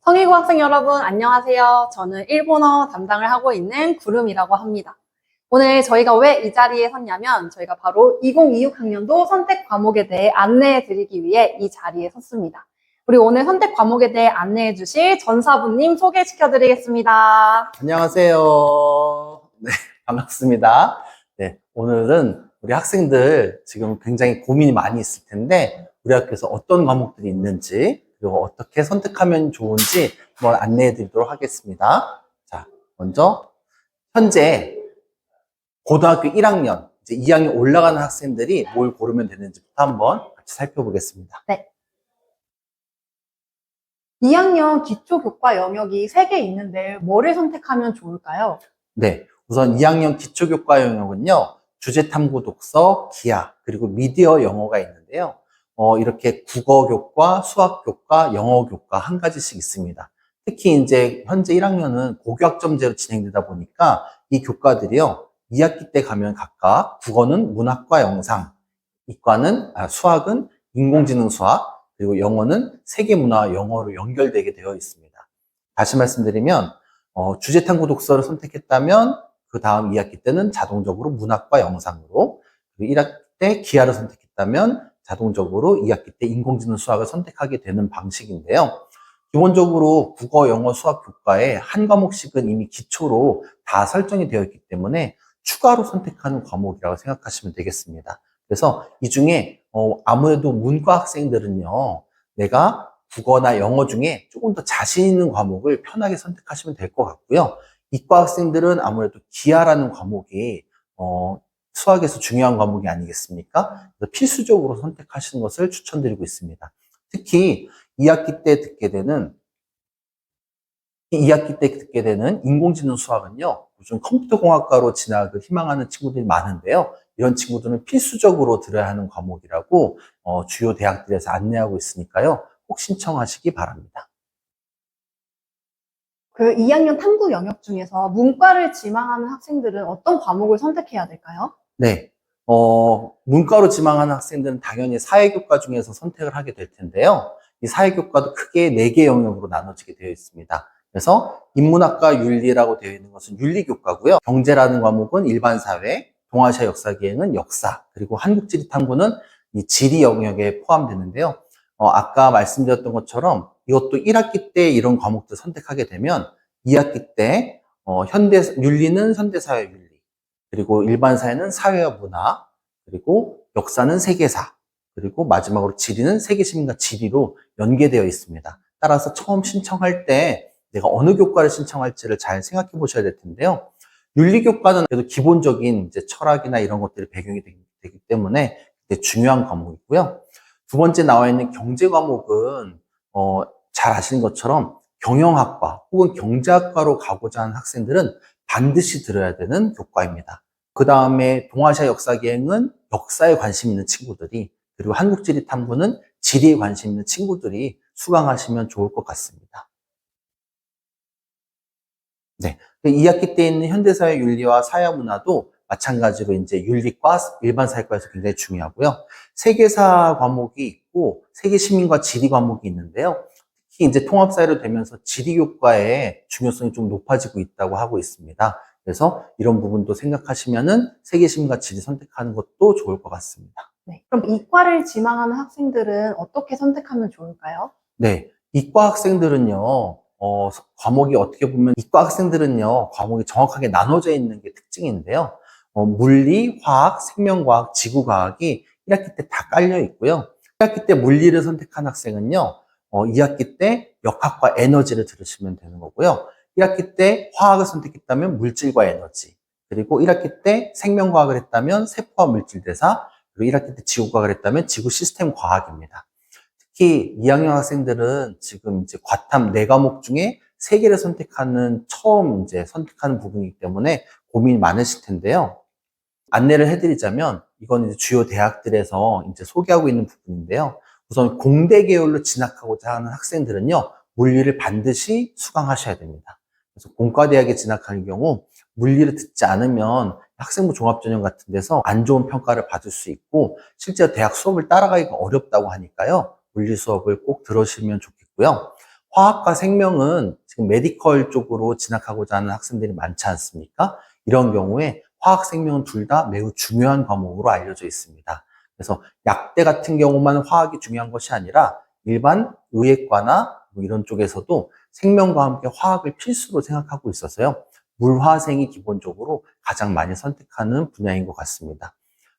성희고 학생 여러분, 안녕하세요. 저는 일본어 담당을 하고 있는 구름이라고 합니다. 오늘 저희가 왜 이 자리에 섰냐면 저희가 바로 2026 학년도 선택 과목에 대해 안내해 드리기 위해 이 자리에 섰습니다. 우리 오늘 선택 과목에 대해 안내해 주실 전사부님 소개시켜 드리겠습니다. 안녕하세요. 네, 반갑습니다. 네, 오늘은 우리 학생들 지금 굉장히 고민이 많이 있을 텐데, 우리 학교에서 어떤 과목들이 있는지, 그리고 어떻게 선택하면 좋은지 한번 안내해 드리도록 하겠습니다. 자, 먼저, 현재 고등학교 1학년, 이제 2학년 올라가는 학생들이 뭘 고르면 되는지부터 한번 같이 살펴보겠습니다. 네. 2학년 기초교과 영역이 3개 있는데 뭐를 선택하면 좋을까요? 네, 우선 2학년 기초교과 영역은요, 주제탐구 독서, 기하, 그리고 미디어 영어가 있는데요. 이렇게 국어교과, 수학교과, 영어교과 한 가지씩 있습니다. 특히 이제 현재 1학년은 고교학점제로 진행되다 보니까 이 교과들이요, 2학기 때 가면 각각 국어는 문학과 영상, 수학은 인공지능 수학, 그리고 영어는 세계문화와 영어로 연결되게 되어 있습니다. 다시 말씀드리면 주제탐구 독서를 선택했다면 그 다음 2학기 때는 자동적으로 문학과 영상으로, 그리고 1학기 때 기하를 선택했다면 자동적으로 2학기 때 인공지능 수학을 선택하게 되는 방식인데요. 기본적으로 국어, 영어, 수학 교과에 한 과목씩은 이미 기초로 다 설정이 되어 있기 때문에 추가로 선택하는 과목이라고 생각하시면 되겠습니다. 그래서 이 중에 아무래도 문과 학생들은요, 내가 국어나 영어 중에 조금 더 자신 있는 과목을 편하게 선택하시면 될 것 같고요. 이과 학생들은 아무래도 기하라는 과목이 수학에서 중요한 과목이 아니겠습니까? 그래서 필수적으로 선택하시는 것을 추천드리고 있습니다. 특히 2학기 때 듣게 되는 인공지능 수학은요, 요즘 컴퓨터공학과로 진학을 희망하는 친구들이 많은데요. 이런 친구들은 필수적으로 들어야 하는 과목이라고 주요 대학들에서 안내하고 있으니까요. 꼭 신청하시기 바랍니다. 그 2학년 탐구 영역 중에서 문과를 지망하는 학생들은 어떤 과목을 선택해야 될까요? 네. 문과로 지망하는 학생들은 당연히 사회교과 중에서 선택을 하게 될 텐데요. 이 사회교과도 크게 4개 영역으로 나눠지게 되어 있습니다. 그래서 인문학과 윤리라고 되어 있는 것은 윤리교과고요. 경제라는 과목은 일반사회, 동아시아 역사기행은 역사, 그리고 한국지리 탐구는 이 지리 영역에 포함되는데요. 아까 말씀드렸던 것처럼 이것도 1학기 때 이런 과목들 선택하게 되면 2학기 때 윤리는 현대사회 윤리, 그리고 일반사회는 사회와 문화, 그리고 역사는 세계사, 그리고 마지막으로 지리는 세계시민과 지리로 연계되어 있습니다. 따라서 처음 신청할 때 내가 어느 교과를 신청할지를 잘 생각해 보셔야 될 텐데요. 윤리교과는 그래도 기본적인 이제 철학이나 이런 것들이 배경이 되기 때문에 중요한 과목이고요. 두 번째 나와 있는 경제 과목은 잘 아시는 것처럼 경영학과 혹은 경제학과로 가고자 하는 학생들은 반드시 들어야 되는 교과입니다. 그 다음에 동아시아 역사기행은 역사에 관심 있는 친구들이, 그리고 한국지리 탐구는 지리에 관심 있는 친구들이 수강하시면 좋을 것 같습니다. 네. 2학기 때 있는 현대사회 윤리와 사회문화도 마찬가지로 이제 윤리과, 일반사회과에서 굉장히 중요하고요. 세계사 과목이 있고, 세계시민과 지리 과목이 있는데요. 특히 이제 통합사회로 되면서 지리교과의 중요성이 좀 높아지고 있다고 하고 있습니다. 그래서 이런 부분도 생각하시면은 세계시민과 지리 선택하는 것도 좋을 것 같습니다. 네. 그럼 이과를 지망하는 학생들은 어떻게 선택하면 좋을까요? 네. 이과 학생들은요, 과목이 어떻게 보면, 이과 학생들은요, 과목이 정확하게 나눠져 있는 게 특징인데요. 물리, 화학, 생명과학, 지구과학이 1학기 때 다 깔려 있고요. 1학기 때 물리를 선택한 학생은요, 2학기 때 역학과 에너지를 들으시면 되는 거고요. 1학기 때 화학을 선택했다면 물질과 에너지, 그리고 1학기 때 생명과학을 했다면 세포와 물질대사, 그리고 1학기 때 지구과학을 했다면 지구 시스템 과학입니다. 특히 2학년 학생들은 지금 이제 과탐 4과목 중에 3개를 처음 선택하는 부분이기 때문에 고민이 많으실 텐데요. 안내를 해드리자면, 이건 이제 주요 대학들에서 이제 소개하고 있는 부분인데요. 우선 공대 계열로 진학하고자 하는 학생들은요, 물리를 반드시 수강하셔야 됩니다. 그래서 공과대학에 진학하는 경우, 물리를 듣지 않으면 학생부 종합전형 같은 데서 안 좋은 평가를 받을 수 있고, 실제로 대학 수업을 따라가기가 어렵다고 하니까요, 물리 수업을 꼭 들으시면 좋겠고요. 화학과 생명은 지금 메디컬 쪽으로 진학하고자 하는 학생들이 많지 않습니까? 이런 경우에 화학 생명은 둘 다 매우 중요한 과목으로 알려져 있습니다. 그래서 약대 같은 경우만 화학이 중요한 것이 아니라 일반 의예과나 뭐 이런 쪽에서도 생명과 함께 화학을 필수로 생각하고 있어서요. 물화생이 기본적으로 가장 많이 선택하는 분야인 것 같습니다.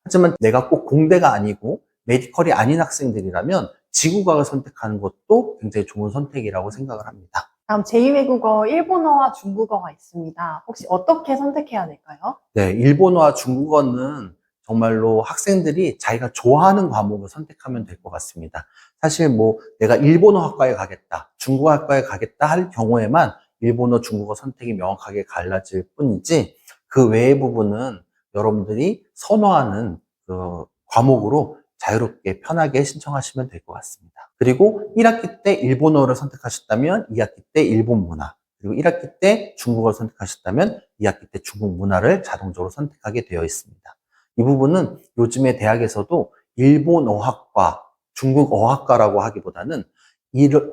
하지만 내가 꼭 공대가 아니고 메디컬이 아닌 학생들이라면 지구과학을 선택하는 것도 굉장히 좋은 선택이라고 생각을 합니다. 다음 제2외국어 일본어와 중국어가 있습니다. 혹시 어떻게 선택해야 될까요? 네, 일본어와 중국어는 정말로 학생들이 자기가 좋아하는 과목을 선택하면 될 것 같습니다. 사실 뭐 내가 일본어 학과에 가겠다, 중국어 학과에 가겠다 할 경우에만 일본어, 중국어 선택이 명확하게 갈라질 뿐이지 그 외의 부분은 여러분들이 선호하는 그 과목으로 자유롭게 편하게 신청하시면 될 것 같습니다. 그리고 1학기 때 일본어를 선택하셨다면 2학기 때 일본 문화, 그리고 1학기 때 중국어를 선택하셨다면 2학기 때 중국 문화를 자동적으로 선택하게 되어 있습니다. 이 부분은 요즘에 대학에서도 일본어학과, 중국어학과라고 하기보다는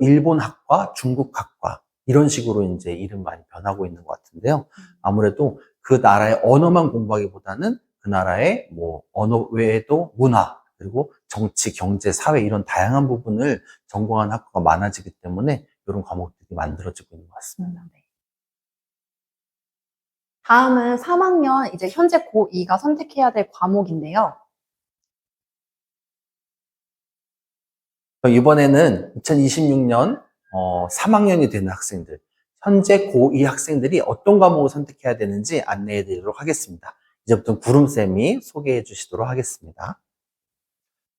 일본학과, 중국학과 이런 식으로 이제 이름 많이 변하고 있는 것 같은데요. 아무래도 그 나라의 언어만 공부하기보다는 그 나라의 뭐 언어 외에도 문화, 그리고 정치, 경제, 사회 이런 다양한 부분을 전공하는 학과가 많아지기 때문에 이런 과목들이 만들어지고 있는 것 같습니다. 네. 다음은 3학년 이제 현재 고2가 선택해야 될 과목인데요. 이번에는 2026년 3학년이 되는 학생들, 현재 고2 학생들이 어떤 과목을 선택해야 되는지 안내해 드리도록 하겠습니다. 이제부터 구름쌤이 소개해 주시도록 하겠습니다.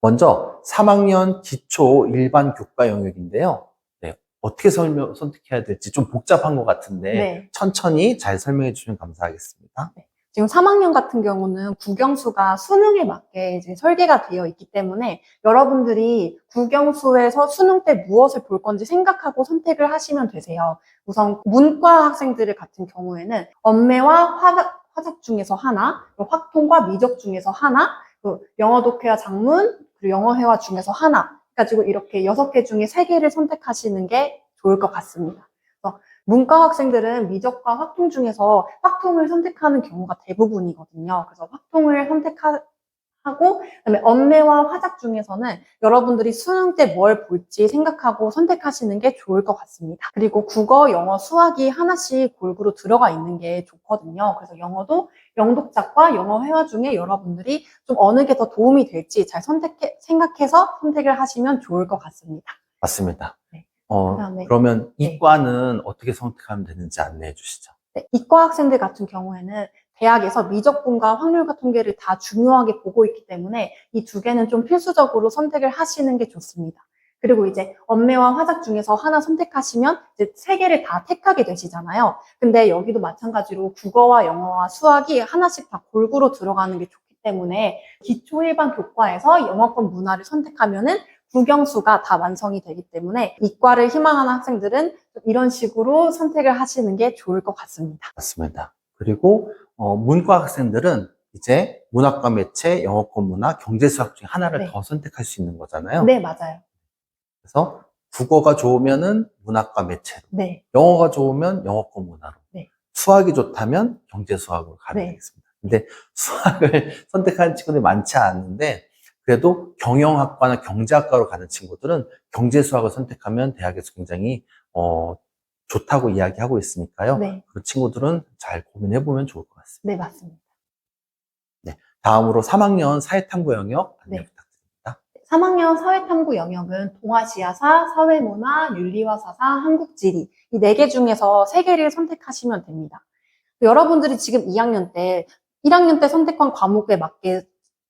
먼저 3학년 기초 일반 교과 영역인데요. 네, 어떻게 선택해야 될지 좀 복잡한 것 같은데 네. 천천히 잘 설명해 주시면 감사하겠습니다. 지금 3학년 같은 경우는 국영수가 수능에 맞게 이제 설계가 되어 있기 때문에 여러분들이 국영수에서 수능 때 무엇을 볼 건지 생각하고 선택을 하시면 되세요. 우선 문과 학생들 같은 경우에는 언매와 화작 중에서 하나, 확통과 미적 중에서 하나, 영어 독해와 작문, 그리고 영어회화 중에서 하나 가지고 이렇게 6개 중에 3개를 선택하시는 게 좋을 것 같습니다. 문과 학생들은 미적과 확통 중에서 확통을 선택하는 경우가 대부분이거든요. 그래서 확통을 선택하고, 그다음에 언매와 화작 중에서는 여러분들이 수능 때 뭘 볼지 생각하고 선택하시는 게 좋을 것 같습니다. 그리고 국어, 영어, 수학이 하나씩 골고루 들어가 있는 게 좋거든요. 그래서 영어도 영독작과 영어 회화 중에 여러분들이 좀 어느 게 더 도움이 될지 잘 생각해서 선택을 하시면 좋을 것 같습니다. 맞습니다. 네. 그러면 네. 이과는 어떻게 선택하면 되는지 안내해 주시죠. 네, 이과 학생들 같은 경우에는 대학에서 미적분과 확률과 통계를 다 중요하게 보고 있기 때문에 이 2개는 좀 필수적으로 선택을 하시는 게 좋습니다. 그리고 이제 언매와 화작 중에서 하나 선택하시면 이제 3개를 다 택하게 되시잖아요. 근데 여기도 마찬가지로 국어와 영어와 수학이 하나씩 다 골고루 들어가는 게 좋기 때문에 기초 일반 교과에서 영어권 문화를 선택하면은 국영수가 다 완성이 되기 때문에 이과를 희망하는 학생들은 이런 식으로 선택을 하시는 게 좋을 것 같습니다. 맞습니다. 그리고 문과 학생들은 이제 문학과 매체, 영어권 문화, 경제수학 중에 하나를 네. 더 선택할 수 있는 거잖아요. 네, 맞아요. 그래서 국어가 좋으면은 문학과 매체로, 네. 영어가 좋으면 영어권 문화로, 네. 수학이 좋다면 경제수학으로 가면 네. 되겠습니다. 근데 수학을 선택하는 친구들이 많지 않은데 그래도 경영학과나 경제학과로 가는 친구들은 경제수학을 선택하면 대학에서 굉장히 좋다고 이야기하고 있으니까요. 네. 그 친구들은 잘 고민해보면 좋을 것 같습니다. 네, 맞습니다. 네. 다음으로 3학년 사회탐구 영역 안내 네. 부탁드립니다. 3학년 사회탐구 영역은 동아시아사, 사회문화, 윤리와사사, 한국지리 이 4개 중에서 3개를 선택하시면 됩니다. 여러분들이 지금 2학년 때, 1학년 때 선택한 과목에 맞게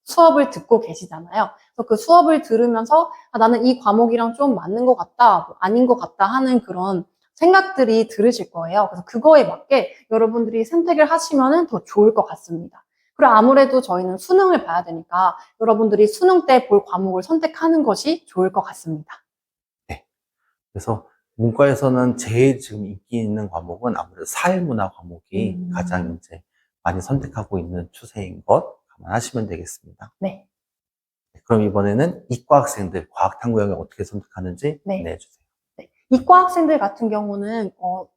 수업을 듣고 계시잖아요. 그래서 그 수업을 들으면서 나는 이 과목이랑 좀 맞는 것 같다, 아닌 것 같다 하는 그런 생각들이 들으실 거예요. 그래서 그거에 맞게 여러분들이 선택을 하시면 더 좋을 것 같습니다. 그리고 아무래도 저희는 수능을 봐야 되니까 여러분들이 수능 때 볼 과목을 선택하는 것이 좋을 것 같습니다. 네. 그래서 문과에서는 제일 지금 인기 있는 과목은 아무래도 사회문화 과목이 가장 이제 많이 선택하고 있는 추세인 것 감안하시면 되겠습니다. 네. 그럼 이번에는 이과 학생들 과학탐구 영역 어떻게 선택하는지 네. 안내해 주세요. 네. 이과 학생들 같은 경우는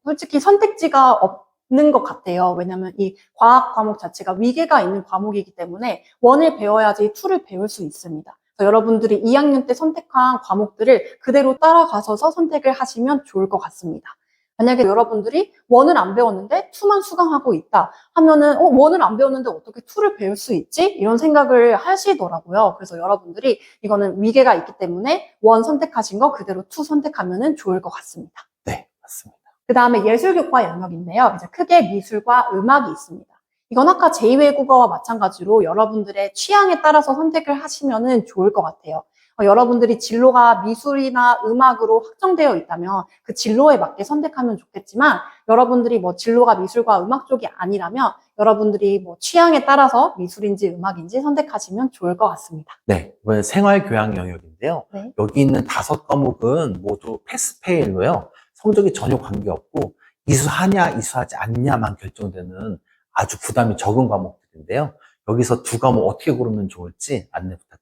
솔직히 선택지가 없는 것 같아요. 왜냐하면 이 과학 과목 자체가 위계가 있는 과목이기 때문에 원을 배워야지 투를 배울 수 있습니다. 그래서 여러분들이 2학년 때 선택한 과목들을 그대로 따라가셔서 선택을 하시면 좋을 것 같습니다. 만약에 여러분들이 원을 안 배웠는데 투만 수강하고 있다 하면은 원을 안 배웠는데 어떻게 투를 배울 수 있지? 이런 생각을 하시더라고요. 그래서 여러분들이 이거는 위계가 있기 때문에 원 선택하신 거 그대로 투 선택하면 좋을 것 같습니다. 네, 맞습니다. 그 다음에 예술교과 영역인데요. 이제 크게 미술과 음악이 있습니다. 이건 아까 제2외국어와 마찬가지로 여러분들의 취향에 따라서 선택을 하시면 좋을 것 같아요. 여러분들이 진로가 미술이나 음악으로 확정되어 있다면 그 진로에 맞게 선택하면 좋겠지만 여러분들이 뭐 진로가 미술과 음악 쪽이 아니라면 여러분들이 뭐 취향에 따라서 미술인지 음악인지 선택하시면 좋을 것 같습니다. 네, 이번엔 생활교양 영역인데요. 네. 여기 있는 5과목은 모두 패스페일로요. 성적이 전혀 관계없고 이수하냐 이수하지 않냐만 결정되는 아주 부담이 적은 과목들인데요. 여기서 2과목 어떻게 고르면 좋을지 안내 부탁드립니다.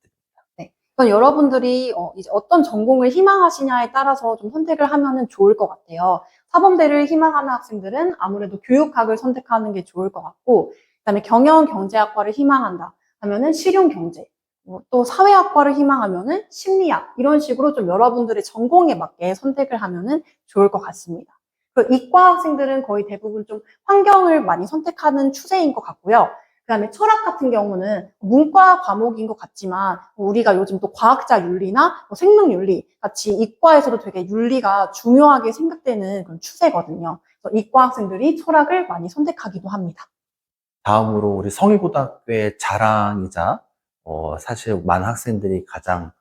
그건 여러분들이 이제 어떤 전공을 희망하시냐에 따라서 좀 선택을 하면 좋을 것 같아요. 사범대를 희망하는 학생들은 아무래도 교육학을 선택하는 게 좋을 것 같고, 그다음에 경영경제학과를 희망한다 하면은 실용경제, 또 사회학과를 희망하면은 심리학 이런 식으로 좀 여러분들의 전공에 맞게 선택을 하면은 좋을 것 같습니다. 그리고 이과 학생들은 거의 대부분 좀 환경을 많이 선택하는 추세인 것 같고요. 그다음에 철학 같은 경우는 문과 과목인 것 같지만 우리가 요즘 또 과학자 윤리나 생명윤리 같이 이과에서도 되게 윤리가 중요하게 생각되는 그런 추세거든요. 그래서 이과 학생들이 철학을 많이 선택하기도 합니다. 다음으로 우리 성일고등학교의 자랑이자 사실 많은 학생들이 가장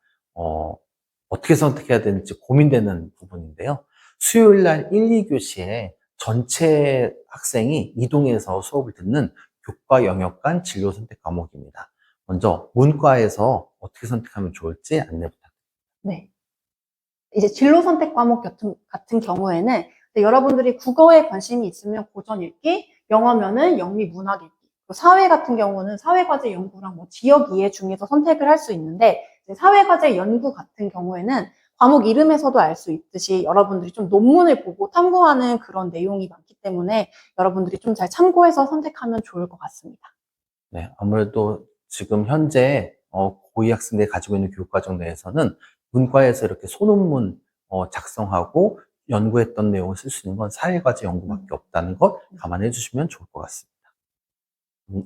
어떻게 선택해야 되는지 고민되는 부분인데요. 수요일 날 1, 2교시에 전체 학생이 이동해서 수업을 듣는 교과 영역 간 진로 선택 과목입니다. 먼저 문과에서 어떻게 선택하면 좋을지 안내 부탁드립니다. 네. 이제 진로 선택 과목 같은 경우에는 여러분들이 국어에 관심이 있으면 고전 읽기, 영어면은 영미 문학 읽기, 사회 같은 경우는 사회과제 연구랑 뭐 지역 이해 중에서 선택을 할 수 있는데 사회과제 연구 같은 경우에는 과목 이름에서도 알 수 있듯이 여러분들이 좀 논문을 보고 탐구하는 그런 내용이 많기 때문에 여러분들이 좀 잘 참고해서 선택하면 좋을 것 같습니다. 네, 아무래도 지금 현재 고2 학생들이 가지고 있는 교육과정 내에서는 문과에서 이렇게 소논문 작성하고 연구했던 내용을 쓸 수 있는 건 사회과제 연구밖에 없다는 것 감안해 주시면 좋을 것 같습니다.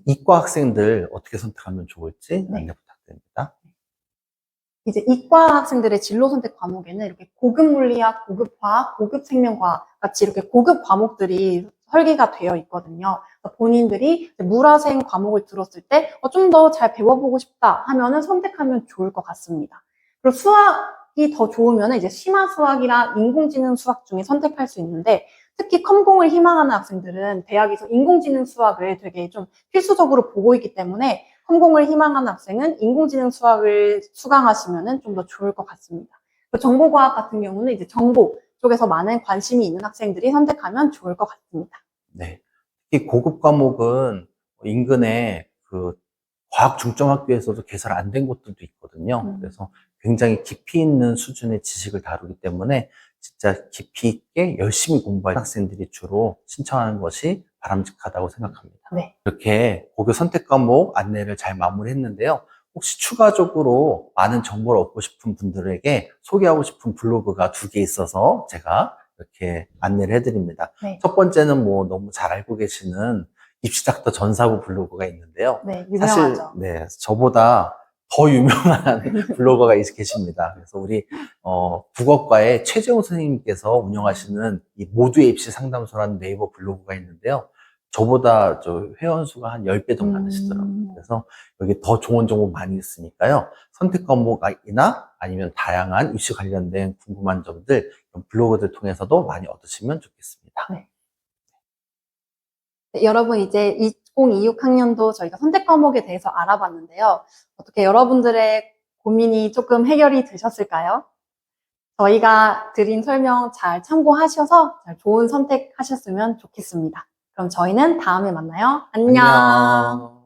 이과 학생들 어떻게 선택하면 좋을지 안내 부탁드립니다. 이제 이과 학생들의 진로 선택 과목에는 이렇게 고급 물리학, 고급 화학, 고급 생명과학 같이 이렇게 고급 과목들이 설계가 되어 있거든요. 본인들이 물화생 과목을 들었을 때 좀 더 잘 배워보고 싶다 하면은 선택하면 좋을 것 같습니다. 그리고 수학이 더 좋으면 이제 심화 수학이랑 인공지능 수학 중에 선택할 수 있는데 특히 컴공을 희망하는 학생들은 대학에서 인공지능 수학을 되게 좀 필수적으로 보고 있기 때문에 컴공을 희망하는 학생은 인공지능 수학을 수강하시면 좀 더 좋을 것 같습니다. 정보과학 같은 경우는 이제 정보 쪽에서 많은 관심이 있는 학생들이 선택하면 좋을 것 같습니다. 네. 특히 고급 과목은 인근에 그 과학 중점학교에서도 개설 안 된 곳들도 있거든요. 그래서 굉장히 깊이 있는 수준의 지식을 다루기 때문에 진짜 깊이 있게 열심히 공부할 학생들이 주로 신청하는 것이 바람직하다고 생각합니다. 네. 이렇게 고교 선택 과목 안내를 잘 마무리했는데요. 혹시 추가적으로 많은 정보를 얻고 싶은 분들에게 소개하고 싶은 블로그가 2개 있어서 제가 이렇게 안내를 해드립니다. 네. 첫 번째는 뭐 너무 잘 알고 계시는 입시닥터 전사부 블로그가 있는데요. 네, 사실 유명하죠. 네, 저보다 더 유명한 블로거가 계십니다. 그래서 우리 국어과의 최재훈 선생님께서 운영하시는 이 모두의 입시 상담소라는 네이버 블로그가 있는데요. 저보다 저 회원 수가 한 10배 더 많으시더라고요. 그래서 여기 더 좋은 정보 많이 있으니까요. 선택 과목이나 아니면 다양한 입시 관련된 궁금한 점들 블로그들 통해서도 많이 얻으시면 좋겠습니다. 네. 네, 여러분 이제 2026 학년도 저희가 선택 과목에 대해서 알아봤는데요. 어떻게 여러분들의 고민이 조금 해결이 되셨을까요? 저희가 드린 설명 잘 참고하셔서 잘 좋은 선택하셨으면 좋겠습니다. 그럼 저희는 다음에 만나요. 안녕.